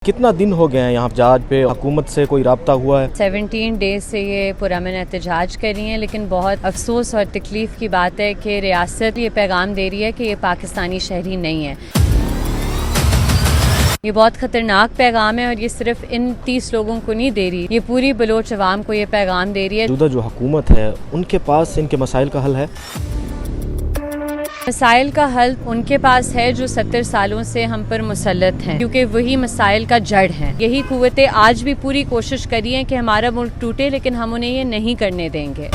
कितना दिन हो गए हैं यहाँ जहाज पे, हुकूमत से कोई राब्ता हुआ है? 17 डेज से ये पुरअमन एहतजाज कर रही हैं, लेकिन बहुत अफसोस और तकलीफ की बात है कि रियासत ये पैगाम दे रही है कि ये पाकिस्तानी शहरी नहीं है। ये बहुत ख़तरनाक पैगाम है और ये सिर्फ इन 30 लोगों को नहीं दे रही, ये पूरी बलोच अवाम को ये पैगाम दे रही है। जो हुकूमत है उनके पास इनके मसाइल का हल है? मसाइल का हल उनके पास है जो 70 सालों से हम पर मुसल्लत हैं, क्योंकि वही मसाइल का जड़ है। यही कुव्वतें आज भी पूरी कोशिश करी हैं कि हमारा मुल्क टूटे, लेकिन हम उन्हें ये नहीं करने देंगे।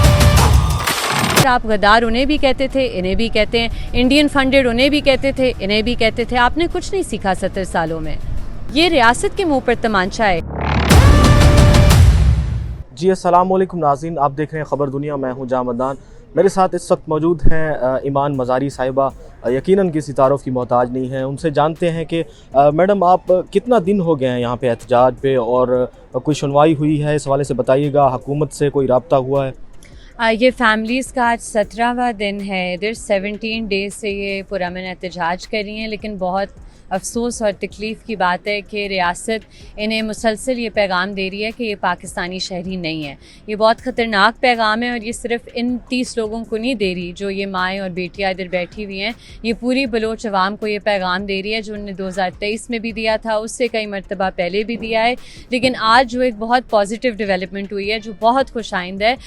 आप गद्दार उन्हें भी कहते थे, इन्हें भी कहते हैं, इंडियन फंडेड उन्हें भी कहते थे, इन्हें भी कहते थे। आपने कुछ नहीं सीखा 70 सालों में। ये रियासत के मुंह पर तमांचा है। जी अस्सलाम वालेकुम नाज़रीन, आप देख रहे हैं ख़बर दुनिया। मैं हूं जामदान। मेरे साथ इस वक्त मौजूद हैं ईमान मज़ारी साहिबा। यकीनन किसी तारुफ की मोहताज नहीं है। उनसे जानते हैं कि मैडम आप कितना दिन हो गए हैं यहाँ पे एहतजाज पे, और कोई सुनवाई हुई है इस हवाले से बताइएगा? हुकूमत से कोई राब्ता हुआ है? ये फैमिलीज़ का आज 17वां दिन है। इधर 17 डेज से ये पुरअमन एहतजाज कर रही हैं, लेकिन बहुत अफसोस और तकलीफ़ की बात है कि रियासत इन्हें मुसलसल ये पैगाम दे रही है कि ये पाकिस्तानी शहरी नहीं है। ये बहुत ख़तरनाक पैगाम है और ये सिर्फ इन 30 लोगों को नहीं दे रही जो ये माएँ और बेटियाँ इधर बैठी हुई हैं। ये पूरी बलोच अवाम को ये पैगाम दे रही है, जो उन्होंने 2023 में भी दिया था, उससे कई मरतबा पहले भी दिया है। लेकिन आज जो एक बहुत पॉजिटिव डेवलपमेंट हुई है, जो बहुत खुशाइंद है,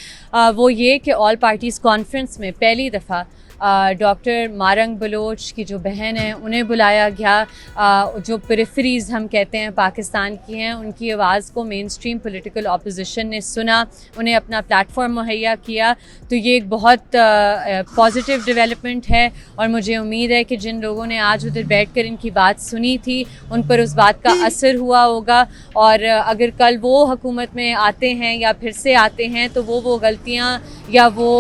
वो ये कि ऑल पार्टीज़ कॉन्फ्रेंस में पहली दफ़ा डॉक्टर मारंग बलोच की जो बहन है उन्हें बुलाया गया। जो पेरिफेरीज़ हम कहते हैं पाकिस्तान की हैं, उनकी आवाज़ को मेन स्ट्रीम पॉलिटिकल ऑपोजिशन ने सुना, उन्हें अपना प्लेटफॉर्म मुहैया किया। तो ये एक बहुत पॉजिटिव डेवलपमेंट है और मुझे उम्मीद है कि जिन लोगों ने आज उधर बैठकर इनकी बात सुनी थी उन पर उस बात का असर हुआ होगा। और अगर कल वो हुकूमत में आते हैं या फिर से आते हैं तो वो गलतियाँ या वो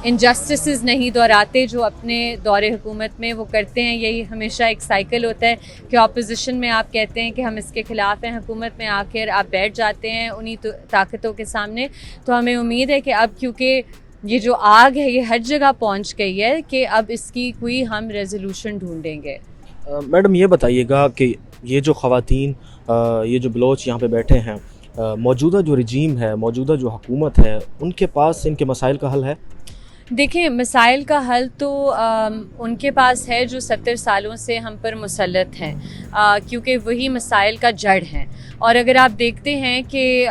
इनजस्टिसेस नहीं दोहराते जो अपने दौरे हुकूमत में वो करते हैं। यही हमेशा एक साइकिल होता है कि ऑपोजिशन में आप कहते हैं कि हम इसके ख़िलाफ़ हैं, हुकूमत में आकर आप बैठ जाते हैं उन्हीं ताकतों के सामने। तो हमें उम्मीद है कि अब क्योंकि ये जो आग है ये हर जगह पहुंच गई है कि अब इसकी कोई हम रेजोल्यूशन ढूंढेंगे। मैडम ये बताइएगा कि ये जो ख़वातीन, ये जो बलोच यहाँ पे बैठे हैं, मौजूदा जो रजीम है, मौजूदा जो हुकूमत है, उनके पास इनके मसाइल का हल है? देखिए, मसाइल का हल तो उनके पास है जो 70 सालों से हम पर मुसल्लत हैं, क्योंकि वही मसाइल का जड़ हैं। और अगर आप देखते हैं कि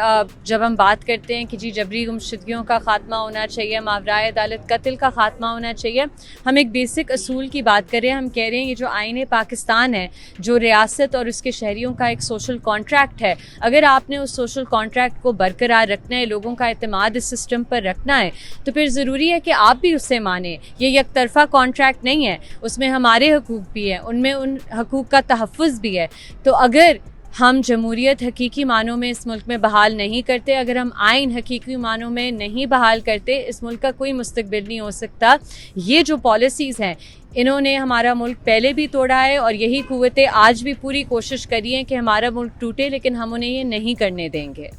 जब हम बात करते हैं कि जी जबरी गुमशुदगियों का ख़ात्मा होना चाहिए, मावराए अदालत कत्ल का ख़ात्मा होना चाहिए, हम एक बेसिक असूल की बात कर रहे हैं। हम कह रहे हैं ये जो आईन पाकिस्तान है, जो रियासत और उसके शहरियों का एक सोशल कॉन्ट्रैक्ट है, अगर आपने उस सोशल कॉन्ट्रैक्ट को बरकरार रखना है, लोगों का एतमाद इस सिस्टम पर रखना है, तो फिर ज़रूरी है कि आप भी उससे माने। ये एक तरफा कॉन्ट्रैक्ट नहीं है, उसमें हमारे हकूक़ भी हैं, उनमें उन हकूक़ का तहफ़्फ़ुज़ भी है। तो अगर हम जमहूरियत हकीकी मानों में इस मुल्क में बहाल नहीं करते, अगर हम आइन हकीकी मानों में नहीं बहाल करते, इस मुल्क का कोई मुस्तकबिल नहीं हो सकता। ये जो पॉलिसीज़ हैं, इन्होंने हमारा मुल्क पहले भी तोड़ा है और यही कुव्वतें आज भी पूरी कोशिश करी हैं कि हमारा मुल्क टूटे, लेकिन हम उन्हें ये नहीं करने देंगे।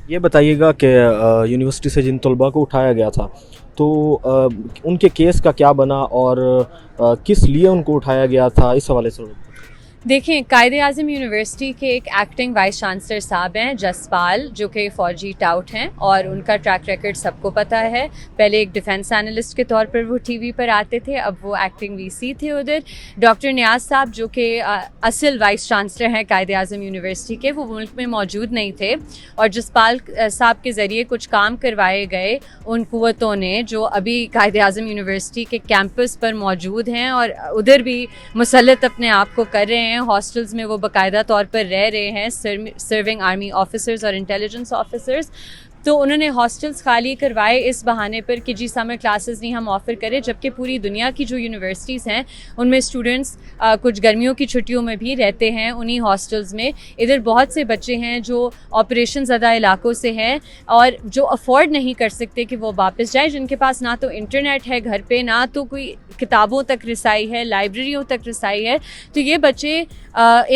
ये बताइएगा कि यूनिवर्सिटी से जिन तलबा को उठाया गया था, तो उनके केस का क्या बना और किस लिए उनको उठाया गया था, इस हवाले से? देखें, कायद-ए-आज़म यूनिवर्सिटी के एक एक्टिंग वाइस चांसलर साहब हैं जसपाल, जो कि फ़ौजी टाउट हैं और उनका ट्रैक रिकॉर्ड सबको पता है। पहले एक डिफेंस एनालिस्ट के तौर पर वो टीवी पर आते थे, अब वो एक्टिंग वीसी थे उधर। डॉक्टर नियाज साहब, जो कि असल वाइस चांसलर हैं कायद-ए-आज़म यूनिवर्सिटी के, वो मुल्क में मौजूद नहीं थे और जसपाल साहब के ज़रिए कुछ काम करवाए गए उन कुव्वतों ने जो अभी कायद-ए-आज़म यूनिवर्सिटी के कैंपस पर मौजूद हैं और उधर भी मुसल्लत अपने आप को कर रहे हैं। हॉस्टल्स में वो बाकायदा तौर पर रह रहे हैं, सर्विंग आर्मी ऑफिसर्स और इंटेलिजेंस ऑफिसर्स। तो उन्होंने हॉस्टल्स खाली करवाए इस बहाने पर कि जी समर क्लासेस नहीं हम ऑफ़र करें, जबकि पूरी दुनिया की जो यूनिवर्सिटीज़ हैं उनमें स्टूडेंट्स कुछ गर्मियों की छुट्टियों में भी रहते हैं उन्हीं हॉस्टल्स में। इधर बहुत से बच्चे हैं जो ऑपरेशन ज़दा इलाकों से हैं और जो अफोर्ड नहीं कर सकते कि वो वापस जाए, जिनके पास ना तो इंटरनेट है घर पे, ना तो कोई किताबों तक रसाई है, लाइब्रेरियों तक रसाई है। तो ये बच्चे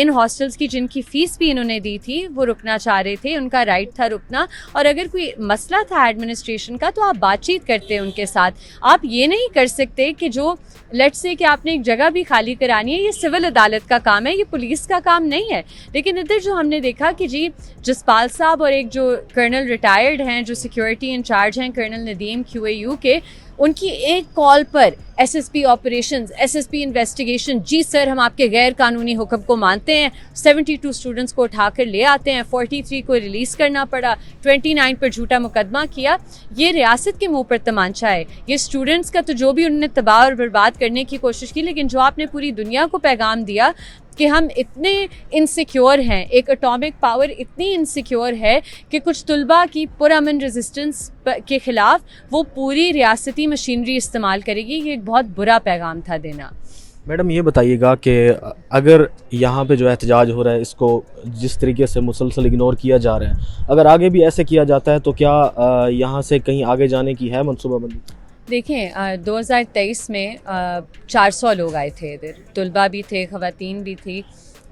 इन हॉस्टल्स की जिनकी फ़ीस भी इन्होंने दी थी वो रुकना चाह रहे थे, उनका राइट था रुकना। और अगर कोई मसला था एडमिनिस्ट्रेशन का तो आप बातचीत करते हैं उनके साथ। आप ये नहीं कर सकते कि जो लेट्स से कि आपने एक जगह भी खाली करानी है, ये सिविल अदालत का काम है, ये पुलिस का काम नहीं है। लेकिन इधर जो हमने देखा कि जी जसपाल साहब और एक जो कर्नल रिटायर्ड हैं जो सिक्योरिटी इंचार्ज हैं कर्नल नदीम QAU के, उनकी एक कॉल पर SSP ऑपरेशंस, SSP इन्वेस्टिगेशन, जी सर हम आपके गैर कानूनी हुक्म को मानते हैं, 72 स्टूडेंट्स को उठाकर ले आते हैं, 43 को रिलीज़ करना पड़ा, 29 पर झूठा मुकदमा किया। ये रियासत के मुंह पर तमांचा है, ये स्टूडेंट्स का तो जो भी उन्होंने तबाह और बर्बाद करने की कोशिश की, लेकिन जो आपने पूरी दुनिया को पैगाम दिया कि हम इतने इनसिक्योर हैं, एक एटॉमिक पावर इतनी इनसिक्योर है कि कुछ तुलबा की पुरअमन रेजिस्टेंस के ख़िलाफ़ वो पूरी रियासती मशीनरी इस्तेमाल करेगी। ये एक बहुत बुरा पैगाम था देना। मैडम ये बताइएगा कि अगर यहाँ पे जो एहतजाज हो रहा है इसको जिस तरीके से मुसलसल इग्नोर किया जा रहा है, अगर आगे भी ऐसे किया जाता है तो क्या यहाँ से कहीं आगे जाने की है मनसूबाबंदी? देखें 2023 में 400 लोग आए थे इधर, तुलबा भी थे, ख़वातीन भी थी,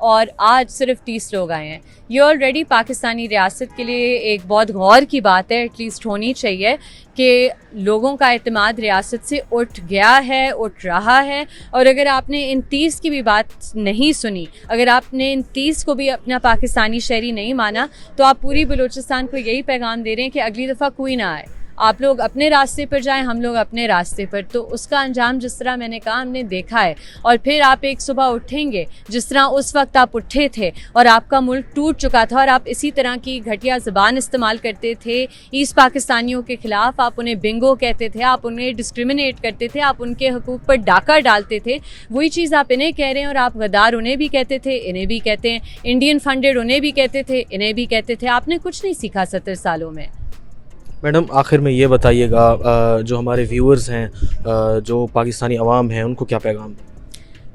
और आज सिर्फ 30 लोग आए हैं। ये ऑलरेडी पाकिस्तानी रियासत के लिए एक बहुत गौर की बात है, एटलीस्ट होनी चाहिए, कि लोगों का एतमाद रियासत से उठ गया है, उठ रहा है। और अगर आपने इन 30 की भी बात नहीं सुनी, अगर आपने इन 30 को भी अपना पाकिस्तानी शहरी नहीं माना, तो आप पूरी बलूचिस्तान को यही पैगाम दे रहे हैं कि अगली दफ़ा कोई ना आए, आप लोग अपने रास्ते पर जाएं, हम लोग अपने रास्ते पर। तो उसका अंजाम जिस तरह मैंने कहा हमने देखा है, और फिर आप एक सुबह उठेंगे जिस तरह उस वक्त आप उठे थे और आपका मुल्क टूट चुका था और आप इसी तरह की घटिया ज़बान इस्तेमाल करते थे ईस्ट पाकिस्तानियों के ख़िलाफ़, आप उन्हें बिंगो कहते थे, आप उन्हें डिस्क्रिमिनेट करते थे, आप उनके हकूक़ पर डाका डालते थे। वही चीज़ आप इन्हें कह रहे हैं, और आप गद्दार उन्हें भी कहते थे, इन्हें भी कहते हैं, इंडियन फंडेड उन्हें भी कहते थे, इन्हें भी कहते थे। आपने कुछ नहीं सीखा 70 सालों में। मैडम आखिर में ये बताइएगा जो हमारे व्यूअर्स हैं, जो पाकिस्तानी अवाम हैं, उनको क्या पैगाम दें?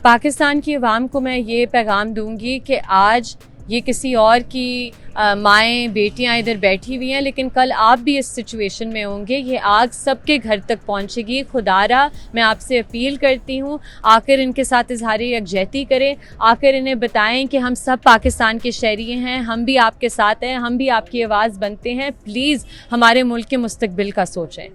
पाकिस्तान की अवाम को मैं ये पैगाम दूंगी कि आज ये किसी और की माएँ बेटियां इधर बैठी हुई हैं, लेकिन कल आप भी इस सिचुएशन में होंगे। ये आग सबके घर तक पहुंचेगी। खुदारा मैं आपसे अपील करती हूँ, आकर इनके साथ इजहार यकजहती करें, आकर इन्हें बताएं कि हम सब पाकिस्तान के शहरी हैं, हम भी आपके साथ हैं, हम भी आपकी आवाज़ बनते हैं। प्लीज़ हमारे मुल्क के मुस्तकबिल का सोचें।